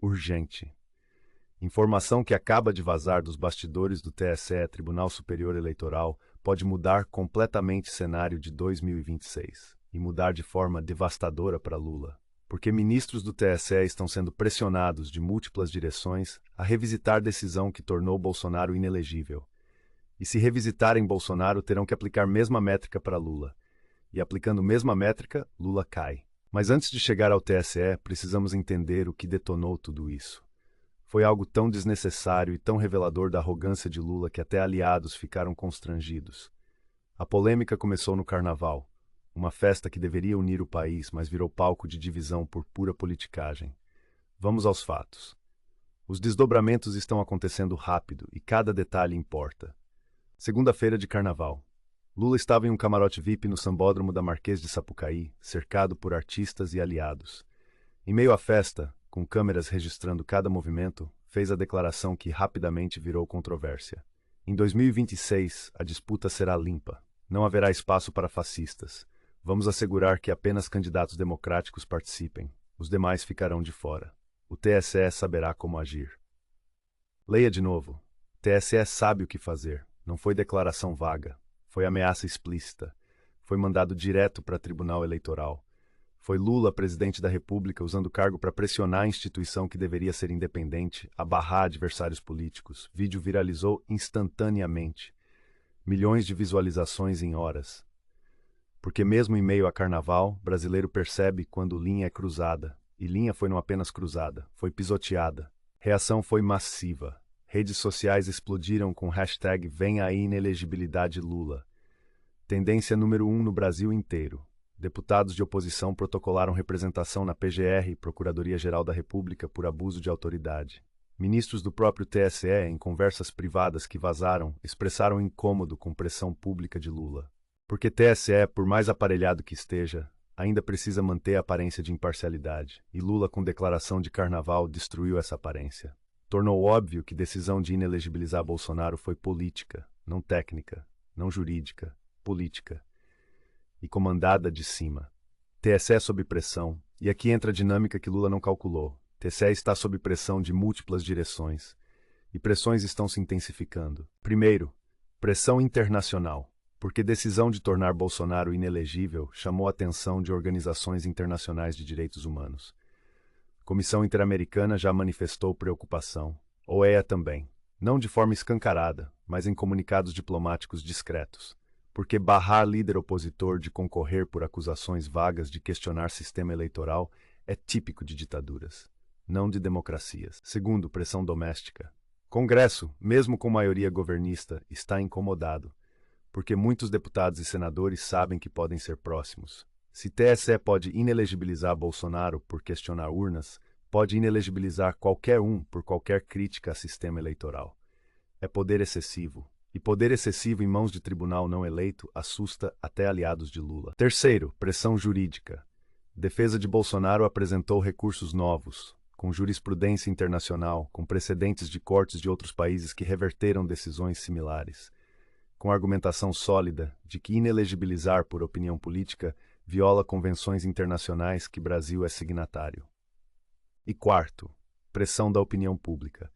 urgente. Informação que acaba de vazar dos bastidores do TSE, Tribunal Superior Eleitoral, pode mudar completamente o cenário de 2026 e mudar de forma devastadora para Lula. Porque ministros do TSE estão sendo pressionados de múltiplas direções a revisitar decisão que tornou Bolsonaro inelegível. E se revisitarem Bolsonaro, terão que aplicar mesma métrica para Lula. E aplicando mesma métrica, Lula cai. Mas antes de chegar ao TSE, precisamos entender o que detonou tudo isso. Foi algo tão desnecessário e tão revelador da arrogância de Lula que até aliados ficaram constrangidos. A polêmica começou no Carnaval, uma festa que deveria unir o país, mas virou palco de divisão por pura politicagem. Vamos aos fatos. Os desdobramentos estão acontecendo rápido e cada detalhe importa. Segunda-feira de Carnaval. Lula estava em um camarote VIP no Sambódromo da Marquês de Sapucaí, cercado por artistas e aliados. Em meio à festa, com câmeras registrando cada movimento, fez a declaração que rapidamente virou controvérsia. Em 2026, a disputa será limpa. Não haverá espaço para fascistas. Vamos assegurar que apenas candidatos democráticos participem. Os demais ficarão de fora. O TSE saberá como agir. Leia de novo. TSE sabe o que fazer. Não foi declaração vaga. Foi ameaça explícita. Foi mandado direto para o Tribunal Eleitoral. Foi Lula, presidente da República, usando o cargo para pressionar a instituição que deveria ser independente, a barrar adversários políticos. Vídeo viralizou instantaneamente. Milhões de visualizações em horas. Porque mesmo em meio a Carnaval, brasileiro percebe quando linha é cruzada. E linha foi não apenas cruzada, foi pisoteada. Reação foi massiva. Redes sociais explodiram com o hashtag Vem aí inelegibilidade Lula. Tendência número 1 no Brasil inteiro. Deputados de oposição protocolaram representação na PGR, Procuradoria-Geral da República, por abuso de autoridade. Ministros do próprio TSE, em conversas privadas que vazaram, expressaram incômodo com pressão pública de Lula. Porque TSE, por mais aparelhado que esteja, ainda precisa manter a aparência de imparcialidade, e Lula, com declaração de Carnaval, destruiu essa aparência. Tornou óbvio que decisão de inelegibilizar Bolsonaro foi política, não técnica, não jurídica, política. E comandada de cima. TSE sob pressão, e aqui entra a dinâmica que Lula não calculou. TSE está sob pressão de múltiplas direções, e pressões estão se intensificando. Primeiro, pressão internacional, porque decisão de tornar Bolsonaro inelegível chamou a atenção de organizações internacionais de direitos humanos. Comissão Interamericana já manifestou preocupação, OEA também, não de forma escancarada, mas em comunicados diplomáticos discretos. Porque barrar líder opositor de concorrer por acusações vagas de questionar sistema eleitoral é típico de ditaduras, não de democracias. Segundo, pressão doméstica. Congresso, mesmo com maioria governista, está incomodado, porque muitos deputados e senadores sabem que podem ser próximos. Se TSE pode inelegibilizar Bolsonaro por questionar urnas, pode inelegibilizar qualquer um por qualquer crítica a sistema eleitoral. É poder excessivo. E poder excessivo em mãos de tribunal não eleito assusta até aliados de Lula. Terceiro, pressão jurídica. Defesa de Bolsonaro apresentou recursos novos, com jurisprudência internacional, com precedentes de cortes de outros países que reverteram decisões similares, com argumentação sólida de que inelegibilizar por opinião política viola convenções internacionais que Brasil é signatário. E quarto, pressão da opinião pública.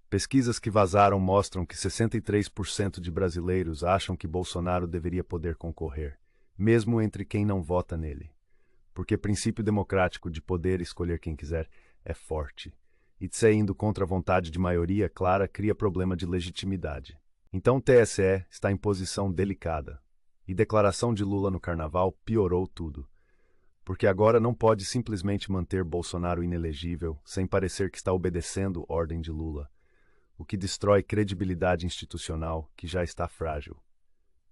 Pesquisas que vazaram mostram que 63% de brasileiros acham que Bolsonaro deveria poder concorrer, mesmo entre quem não vota nele. Porque princípio democrático de poder escolher quem quiser é forte. E de ser indo contra a vontade de maioria clara cria problema de legitimidade. Então o TSE está em posição delicada. E declaração de Lula no Carnaval piorou tudo. Porque agora não pode simplesmente manter Bolsonaro inelegível sem parecer que está obedecendo ordem de Lula. O que destrói credibilidade institucional, que já está frágil.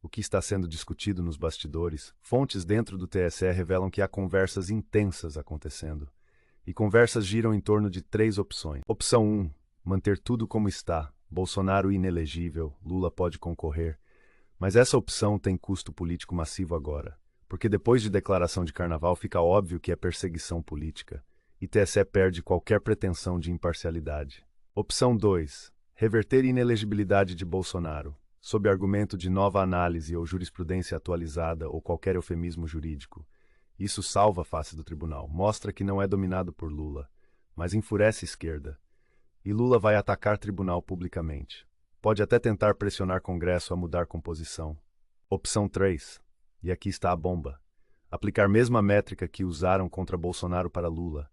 O que está sendo discutido nos bastidores, fontes dentro do TSE revelam que há conversas intensas acontecendo. E conversas giram em torno de 3 opções. Opção 1, manter tudo como está, Bolsonaro inelegível, Lula pode concorrer. Mas essa opção tem custo político massivo agora, porque depois de declaração de Carnaval fica óbvio que é perseguição política, e TSE perde qualquer pretensão de imparcialidade. Opção 2. Reverter inelegibilidade de Bolsonaro, sob argumento de nova análise ou jurisprudência atualizada ou qualquer eufemismo jurídico. Isso salva a face do tribunal, mostra que não é dominado por Lula, mas enfurece a esquerda. E Lula vai atacar tribunal publicamente. Pode até tentar pressionar Congresso a mudar composição. Opção 3. E aqui está a bomba. Aplicar mesma métrica que usaram contra Bolsonaro para Lula.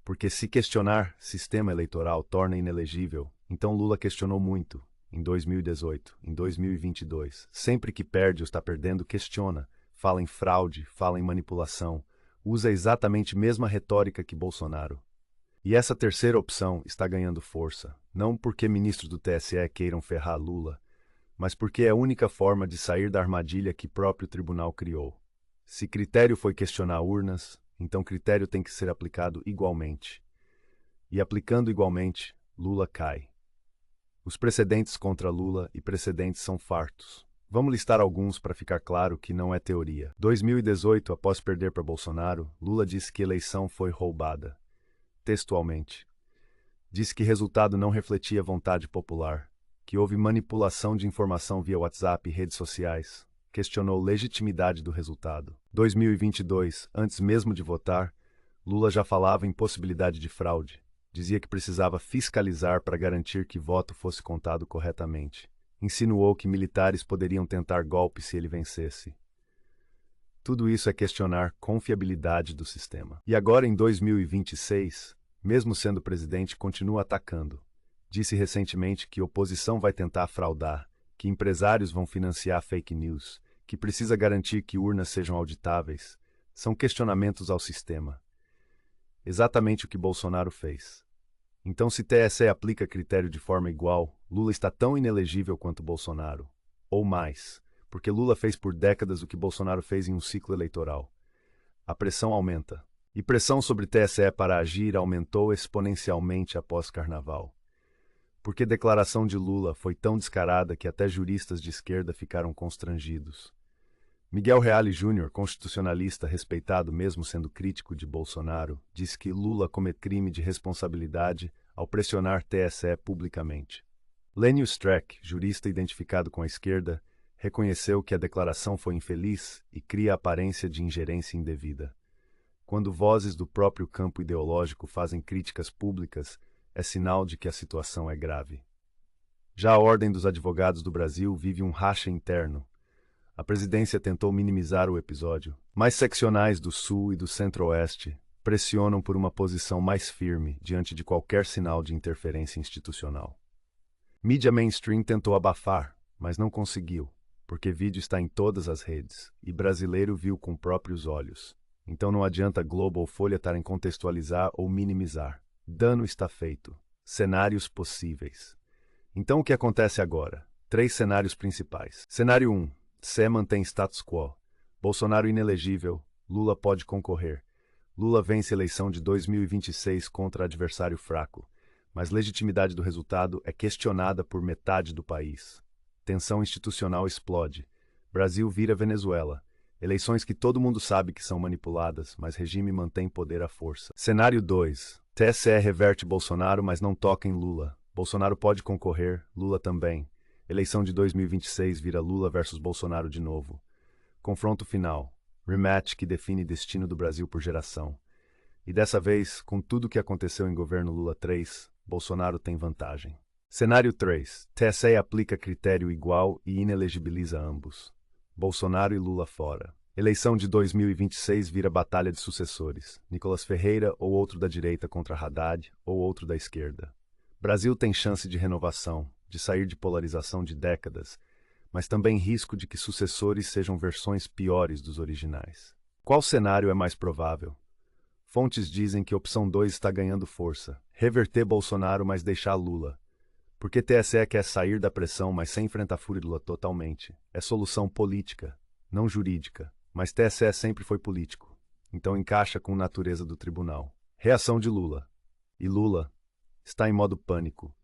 Porque se questionar sistema eleitoral torna inelegível, então Lula questionou muito. Em 2018, em 2022. Sempre que perde ou está perdendo, questiona. Fala em fraude, fala em manipulação. Usa exatamente a mesma retórica que Bolsonaro. E essa terceira opção está ganhando força, não porque ministros do TSE queiram ferrar Lula, mas porque é a única forma de sair da armadilha que próprio tribunal criou. Se critério foi questionar urnas, então critério tem que ser aplicado igualmente. E aplicando igualmente, Lula cai. Os precedentes contra Lula e precedentes são fartos. Vamos listar alguns para ficar claro que não é teoria. 2018, após perder para Bolsonaro, Lula disse que a eleição foi roubada. Textualmente. Disse que resultado não refletia a vontade popular, que houve manipulação de informação via WhatsApp e redes sociais. Questionou legitimidade do resultado. 2022, antes mesmo de votar, Lula já falava em possibilidade de fraude. Dizia que precisava fiscalizar para garantir que voto fosse contado corretamente. Insinuou que militares poderiam tentar golpe se ele vencesse. Tudo isso é questionar confiabilidade do sistema. E agora, em 2026, mesmo sendo presidente, continua atacando. Disse recentemente que oposição vai tentar fraudar, que empresários vão financiar fake news, que precisa garantir que urnas sejam auditáveis. São questionamentos ao sistema. Exatamente o que Bolsonaro fez. Então, se TSE aplica critério de forma igual, Lula está tão inelegível quanto Bolsonaro. Ou mais, porque Lula fez por décadas o que Bolsonaro fez em um ciclo eleitoral. A pressão aumenta. E pressão sobre TSE para agir aumentou exponencialmente após Carnaval. Porque a declaração de Lula foi tão descarada que até juristas de esquerda ficaram constrangidos. Miguel Reale Júnior, constitucionalista respeitado mesmo sendo crítico de Bolsonaro, disse que Lula comete crime de responsabilidade ao pressionar TSE publicamente. Lênio Streck, jurista identificado com a esquerda, reconheceu que a declaração foi infeliz e cria a aparência de ingerência indevida. Quando vozes do próprio campo ideológico fazem críticas públicas, é sinal de que a situação é grave. Já a Ordem dos Advogados do Brasil vive um racha interno. A presidência tentou minimizar o episódio, mas seccionais do Sul e do Centro-Oeste pressionam por uma posição mais firme diante de qualquer sinal de interferência institucional. Mídia mainstream tentou abafar, mas não conseguiu, porque vídeo está em todas as redes, e brasileiro viu com próprios olhos. Então não adianta Globo ou Folha estarem contextualizar ou minimizar. Dano está feito. Cenários possíveis. Então o que acontece agora? 3 cenários principais. Cenário 1. TSE mantém status quo. Bolsonaro inelegível. Lula pode concorrer. Lula vence a eleição de 2026 contra adversário fraco, mas legitimidade do resultado é questionada por metade do país. Tensão institucional explode. Brasil vira Venezuela. Eleições que todo mundo sabe que são manipuladas, mas regime mantém poder à força. Cenário 2. TSE reverte Bolsonaro, mas não toca em Lula. Bolsonaro pode concorrer, Lula também. Eleição de 2026 vira Lula versus Bolsonaro de novo. Confronto final. Rematch que define destino do Brasil por geração. E dessa vez, com tudo o que aconteceu em governo Lula 3, Bolsonaro tem vantagem. Cenário 3. TSE aplica critério igual e inelegibiliza ambos. Bolsonaro e Lula fora. Eleição de 2026 vira batalha de sucessores. Nicolas Ferreira ou outro da direita contra Haddad ou outro da esquerda. Brasil tem chance de renovação, de sair de polarização de décadas, mas também risco de que sucessores sejam versões piores dos originais. Qual cenário é mais provável? Fontes dizem que a opção 2 está ganhando força. Reverter Bolsonaro, mas deixar Lula. Porque TSE quer sair da pressão, mas sem enfrentar a fúria de Lula totalmente. É solução política, não jurídica. Mas TSE sempre foi político. Então encaixa com a natureza do tribunal. Reação de Lula. E Lula está em modo pânico.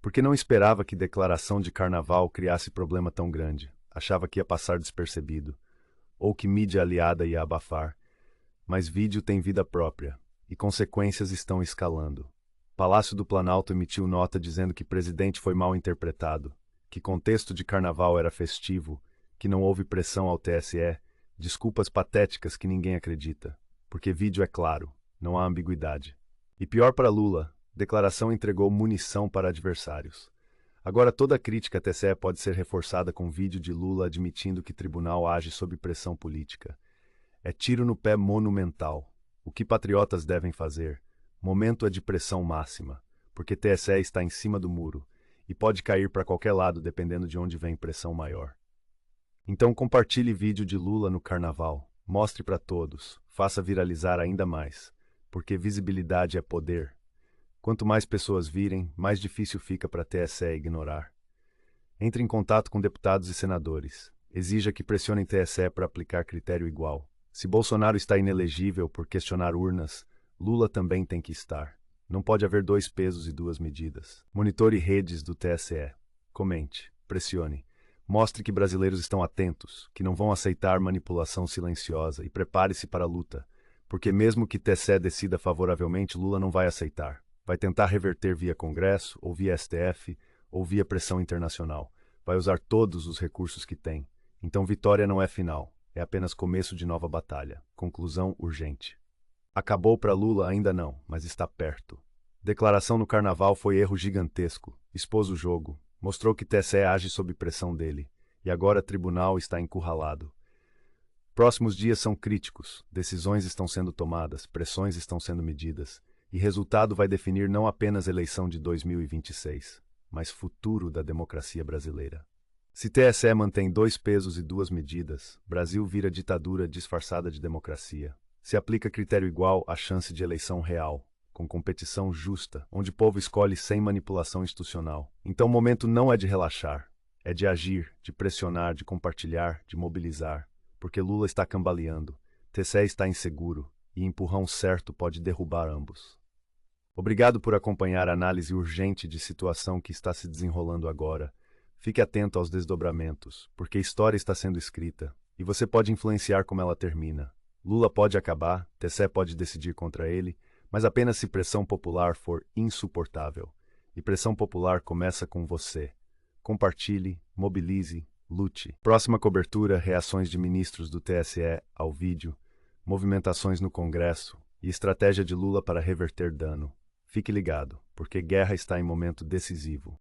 Porque não esperava que declaração de carnaval criasse problema tão grande. Achava que ia passar despercebido. Ou que mídia aliada ia abafar. Mas vídeo tem vida própria. E consequências estão escalando. Palácio do Planalto emitiu nota dizendo que presidente foi mal interpretado. Que contexto de carnaval era festivo. Que não houve pressão ao TSE. Desculpas patéticas que ninguém acredita. Porque vídeo é claro. Não há ambiguidade. E pior para Lula, declaração entregou munição para adversários. Agora toda crítica à TSE pode ser reforçada com vídeo de Lula admitindo que tribunal age sob pressão política. É tiro no pé monumental. O que patriotas devem fazer? Momento é de pressão máxima, porque TSE está em cima do muro e pode cair para qualquer lado dependendo de onde vem pressão maior. Então compartilhe vídeo de Lula no carnaval, mostre para todos, faça viralizar ainda mais, porque visibilidade é poder. Quanto mais pessoas virem, mais difícil fica para a TSE ignorar. Entre em contato com deputados e senadores. Exija que pressionem TSE para aplicar critério igual. Se Bolsonaro está inelegível por questionar urnas, Lula também tem que estar. Não pode haver dois pesos e duas medidas. Monitore redes do TSE. Comente, pressione. Mostre que brasileiros estão atentos, que não vão aceitar manipulação silenciosa e prepare-se para a luta, porque mesmo que TSE decida favoravelmente, Lula não vai aceitar. Vai tentar reverter via Congresso, ou via STF, ou via pressão internacional. Vai usar todos os recursos que tem. Então vitória não é final, é apenas começo de nova batalha. Conclusão urgente. Acabou para Lula? Ainda não, mas está perto. Declaração no carnaval foi erro gigantesco. Expôs o jogo, mostrou que TSE age sob pressão dele, e agora tribunal está encurralado. Próximos dias são críticos, decisões estão sendo tomadas, pressões estão sendo medidas, e resultado vai definir não apenas a eleição de 2026, mas futuro da democracia brasileira. Se TSE mantém dois pesos e duas medidas, Brasil vira ditadura disfarçada de democracia. Se aplica critério igual, a chance de eleição real, com competição justa, onde o povo escolhe sem manipulação institucional. Então o momento não é de relaxar, é de agir, de pressionar, de compartilhar, de mobilizar, porque Lula está cambaleando, TSE está inseguro, e empurrão certo pode derrubar ambos. Obrigado por acompanhar a análise urgente de situação que está se desenrolando agora. Fique atento aos desdobramentos, porque a história está sendo escrita, e você pode influenciar como ela termina. Lula pode acabar, TSE pode decidir contra ele, mas apenas se pressão popular for insuportável. E pressão popular começa com você. Compartilhe, mobilize, lute. Próxima cobertura, reações de ministros do TSE ao vídeo, movimentações no Congresso e estratégia de Lula para reverter dano. Fique ligado, porque guerra está em momento decisivo.